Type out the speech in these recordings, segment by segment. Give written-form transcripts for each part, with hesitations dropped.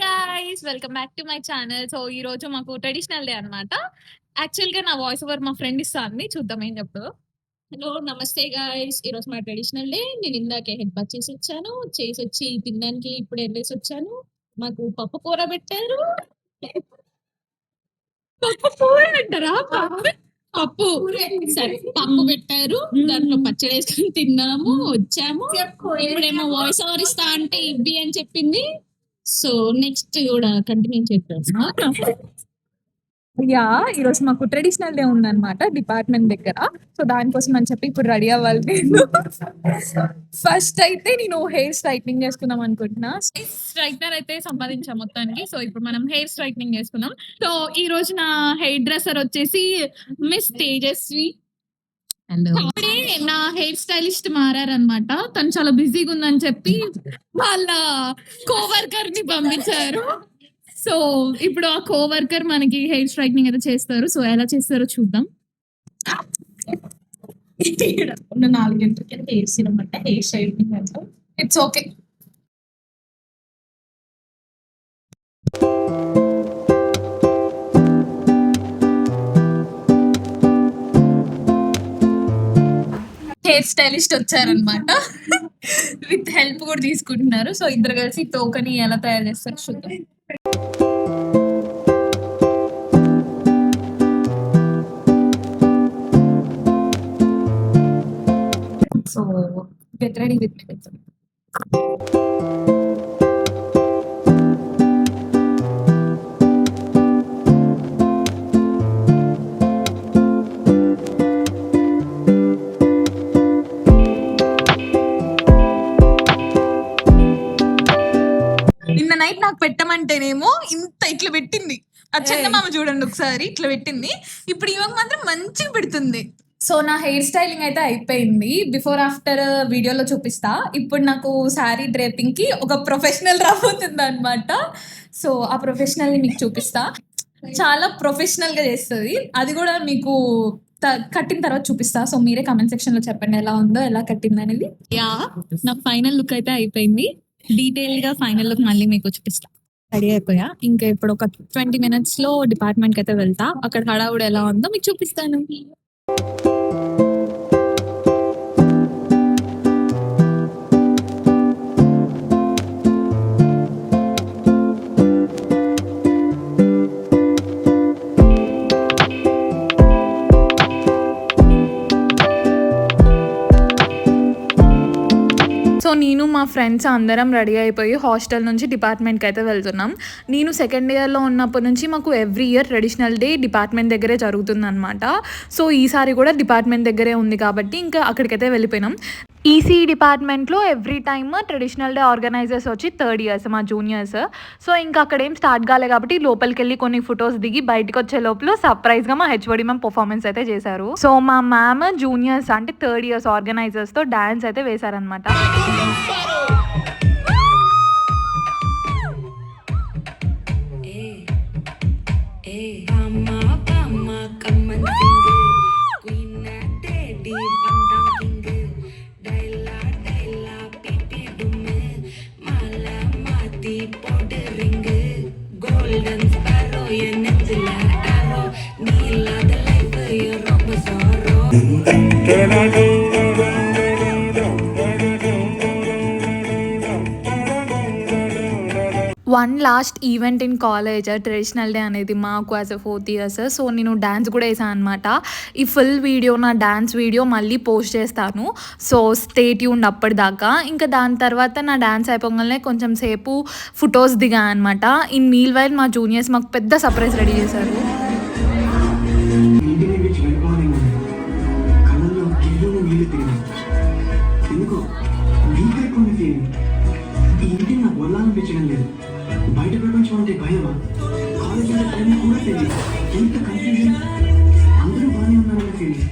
Guys welcome back to my channel. So ఈ రోజు మాకు ట్రెడిషనల్ డే అన్నమాట. యాక్చువల్ గా నా వాయిస్ ఓవర్ మా ఫ్రెండ్ ఇస్తాంది, చూద్దాం ఏం చెప్తుందో. హలో నమస్తే గాయ్స్, ఈరోజు మా ట్రెడిషనల్ డే. నేను ఇందాకే హెడ్ బాత్ చేసి వచ్చాను. చేసి వచ్చి తినడానికి ఇప్పుడు వెళ్ళేసి వచ్చాను. మాకు పప్పు కూర పెట్టారు. పప్పు కూర అంటారా? పప్పు సరే పప్పు పెట్టారు, దాంట్లో పచ్చడి వేసుకొని తిన్నాము, వచ్చాము. ఇప్పుడేమో వాయిస్ ఓవర్ ఇస్తా అంటే ఇవ్వి అని చెప్పింది. సో నెక్స్ట్ కూడా కంటిన్యూ చేద్దాం. యా, ఈ రోజు మాకు ట్రెడిషనల్ డే ఉందన్నమాట డిపార్ట్మెంట్ దగ్గర. సో దానికోసం అని చెప్పి ఇప్పుడు రెడీ అవ్వాలి నేను. ఫస్ట్ అయితే నేను హెయిర్ స్ట్రైట్నింగ్ చేసుకుందాం అనుకుంటున్నా. స్ట్రైట్నర్ అయితే సంపాదించాం మొత్తానికి. సో ఇప్పుడు మనం హెయిర్ స్ట్రైట్నింగ్ చేసుకుందాం. సో ఈ రోజు నా హెయిర్ డ్రెస్సర్ వచ్చేసి మిస్ తేజస్వి. అప్పుడే నా హెయిర్ స్టైలిస్ట్ మారారనమాట. తను చాలా బిజీగా ఉందని చెప్పి వాళ్ళ కోవర్కర్ ని పంపించారు. సో ఇప్పుడు ఆ కోవర్కర్ మనకి హెయిర్ స్ట్రైట్నింగ్ అయితే చేస్తారు. సో ఎలా చేస్తారో చూద్దాం. 4 గంటలకి హెయిర్ సీరం అంటే హెయిర్ స్ట్రైట్నింగ్ అంటే ఇట్స్ ఓకే. హెయిర్ స్టైలిస్ట్ వచ్చారనమాట. విత్ హెల్ప్ కూడా తీసుకుంటున్నారు. సో ఇద్దరు కలిసి తోకని ఎలా తయారు చేస్తారు చూద్దాం. So get ready with me. నిన్న నైట్ నాకు పెట్టమంటేనేమో ఇంత ఇట్లా పెట్టింది. ఆ చందమామ చూడండి ఒకసారి ఇట్లా పెట్టింది. ఇప్పుడు ఇవాళ మాత్రం మంచిగా పెడుతుంది. సో నా హెయిర్ స్టైలింగ్ అయితే అయిపోయింది. బిఫోర్ ఆఫ్టర్ వీడియోలో చూపిస్తా. ఇప్పుడు నాకు శారీ డ్రేపింగ్ కి ఒక ప్రొఫెషనల్ రాబోతుంది అనమాట. సో ఆ ప్రొఫెషనల్ ని మీకు చూపిస్తా. చాలా ప్రొఫెషనల్ గా చేస్తుంది. అది కూడా మీకు కట్టిన తర్వాత చూపిస్తా. సో మీరే కామెంట్ సెక్షన్ లో చెప్పండి ఎలా ఉందో, ఎలా కట్టింది అనేది. యా, నా ఫైనల్ లుక్ అయితే అయిపోయింది. డీటెయిల్ గా ఫైనల్ లుక్ మళ్ళీ మీకు చూపిస్తా. రెడీ అయిపోయా. ఇంకా ఇప్పుడు ఒక 20 minutes లో డిపార్ట్మెంట్ కి అయితే వెళ్తా. అక్కడ హడావుడు ఎలా ఉందో మీకు చూపిస్తాను. సో నేను మా ఫ్రెండ్స్ అందరం రెడీ అయిపోయి హాస్టల్ నుంచి డిపార్ట్మెంట్కి అయితే వెళ్తున్నాం. నేను సెకండ్ ఇయర్లో ఉన్నప్పటి నుంచి మాకు every year traditional day department దగ్గరే జరుగుతుందన్నమాట. సో ఈసారి కూడా డిపార్ట్మెంట్ దగ్గరే ఉంది కాబట్టి ఇంకా అక్కడికైతే వెళ్ళిపోయినాం. ఈసీ డిపార్ట్మెంట్లో every time traditional day organisers వచ్చి 3rd years మా జూనియర్స్. సో ఇంకా అక్కడ ఏం స్టార్ట్ కాలే కాబట్టి లోపలికి వెళ్ళి కొన్ని ఫొటోస్ దిగి బయటకు వచ్చే లోపల సర్ప్రైజ్గా మా హెచ్ఓడి మ్యామ్ పర్ఫార్మెన్స్ అయితే చేశారు. సో మా మ్యామ్ జూనియర్స్ అంటే 3rd years ఆర్గనైజర్స్తో డాన్స్ అయితే వేశారనమాట. One last event in college traditional day అనేది మాకు as a 4th years. So నేను డ్యాన్స్ కూడా వేసాను అనమాట. ఈ ఫుల్ వీడియో నా డ్యాన్స్ వీడియో మళ్ళీ పోస్ట్ చేస్తాను. సో స్టే ట్యూన్డ్ అప్పటిదాకా. ఇంకా దాని తర్వాత నా డ్యాన్స్ అయిపోగానే కొంచెం సేపు ఫొటోస్ దిగా అనమాట. ఇన్ మీల్ వైల్ మా జూనియర్స్ మాకు పెద్ద సర్ప్రైజ్ రెడీ చేశారు. బయట ప్రపంచం అంటే భయమా? కాలేజ్ అంటే టైం కూడా తెలియదు. ఎంత కన్ఫ్యూజన్. అందరూ బాగానే ఉన్నారని ఫీలింగ్.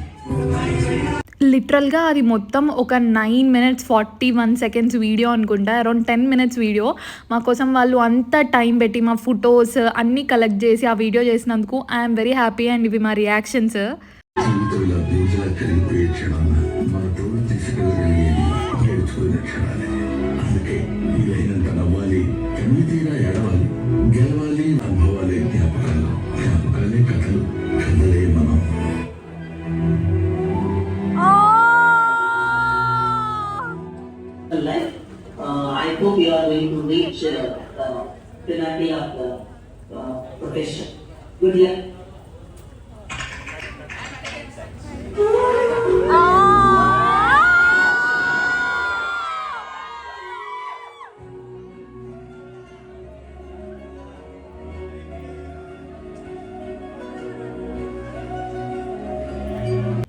లిటరల్గా అది మొత్తం ఒక 9 minutes 41 seconds వీడియో అనుకుంటా. Around 10 minutes video. మా కోసం వాళ్ళు అంత టైం పెట్టి మా ఫొటోస్ అన్నీ కలెక్ట్ చేసి ఆ వీడియో చేసినందుకు ఐఎమ్ వెరీ హ్యాపీ. అండ్ ఇవి మా రియాక్షన్స్. అందుకే వీలైనంత నవ్వాలి, కన్ను తీరా ఏడవాలి. the penalty of the profession. Good luck.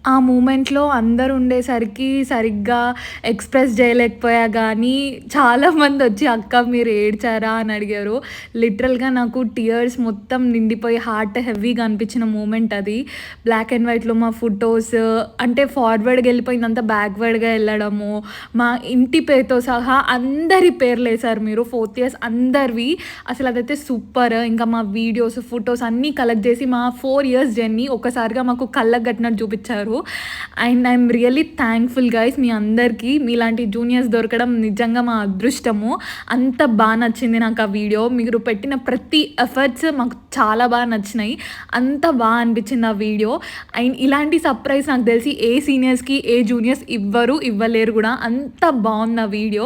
ఆ మూమెంట్‌లో అందరూ ఉండేసరికి సరిగ్గా ఎక్స్‌ప్రెస్ చేయలేకపోయా గానీ, చాలామందొచ్చి "అక్క మీరు ఏడ్చారా?" అని అడిగారు. లిటరల్‌గా నాకు టియర్స్ మొత్తం నిండిపోయి హార్ట్ హెవీగా అనిపించిన మూమెంట్ అది. బ్లాక్ అండ్ వైట్‌లో మా ఫోటోస్ అంటే ఫార్వర్డ్‌గా వెళ్ళిపోయిందంతా బ్యాక్వర్డ్‌గా వెళ్ళడము, మా ఇంటి పేరుతో సహా అందరి పేర్లేశారు మీరు. 4th ఇయర్స్ అందరివి. అసలు అదైతే సూపర్. ఇంకా మా వీడియోస్, ఫోటోస్ అన్నీ కలెక్ట్ చేసి మా 4 ఇయర్స్ జర్నీ ఒక్కసారిగా మాకు కళ్ళకు కట్టినట్టు చూపించారు. And I'm really thankful guys మీ అందరికీ. మీలాంటి జూనియర్స్ దొరకడం నిజంగా మా అదృష్టము. అంత బాగా నచ్చింది నాకు ఆ వీడియో. మీరు పెట్టిన ప్రతి ఎఫర్ట్స్ మాకు చాలా బాగా నచ్చినాయి. అంత బాగా అనిపించింది ఆ వీడియో. అండ్ ఇలాంటి సర్ప్రైజ్ నాకు తెలిసి ఏ సీనియర్స్కి ఏ జూనియర్స్ ఇవ్వలేరు కూడా. అంత బాగుంది ఆ video.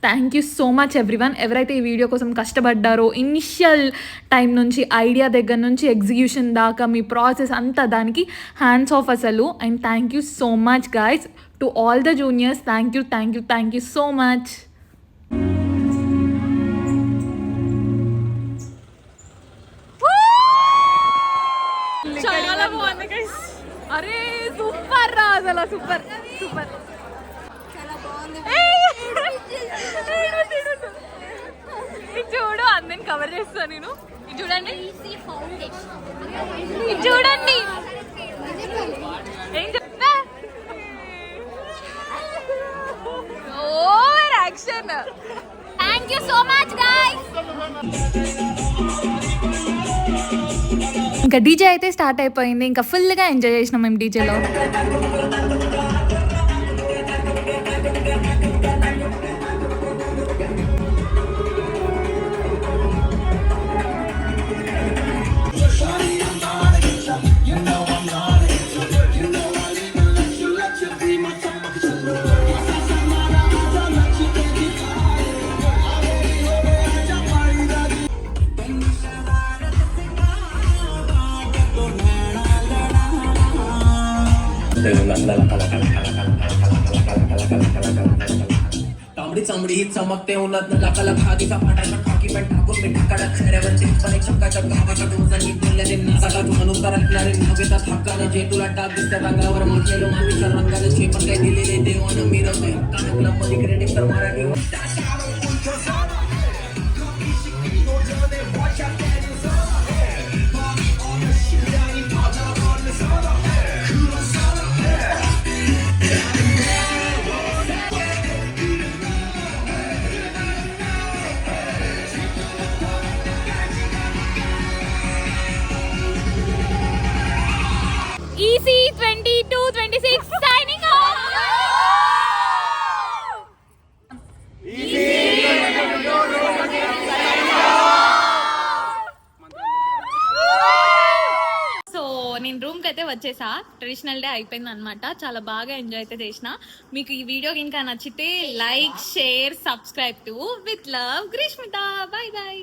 Thank you so much everyone. ఎవరైతే ఈ వీడియో కోసం కష్టపడ్డారో ఇనిషియల్ టైం నుంచి ఐడియా దగ్గర నుంచి ఎగ్జిక్యూషన్ దాకా మీ ప్రాసెస్ అంతా దానికి హ్యాండ్స్ ఆఫ్ అసలు. And thank you so much guys to all the juniors. Thank you so much. చాలా బాగుంది గైస్. అరే సూపర్ రా అసలు సూపర్ సూపర్. ఇది చూడు అందరిని కవర్ చేస్తాను నేను. ఇది చూడండి ఇది చూడండి ఏం చెప్తా over action. Thank you so much guys. ఇంకా డీజే అయితే స్టార్ట్ అయిపోయింది. ఇంకా ఫుల్గా ఎంజాయ్ చేసినాం మేము డీజేలో. तांबडी चांबडी ही चमकते उन्हात लका लका हातीचा फाटाचा खाकी पण टाकून मिठा कडक खऱ्यावरचे पण एक चक्काच्या गावाच्या डोंजांनी बोलले नासाला तू म्हणून करटणारे नवेतात हक्काने जे तुला टाक दिसत्या रंगावर मोठलेलो मातीच्या रंगाने जे पण काही दिलेले देवानं मिरवते हक्काने तुला मध्ये क्रेडिट तर Marathi EC 22-26 signing off. So నేను రూమ్కి అయితే వచ్చేసా. ట్రెడిషనల్ డే అయిపోయింది అనమాట. చాలా బాగా ఎంజాయ్ అయితే చేసిన. మీకు ఈ వీడియో ఇంకా నచ్చితే like, share, subscribe to with love Greeshmitha. Bye bye.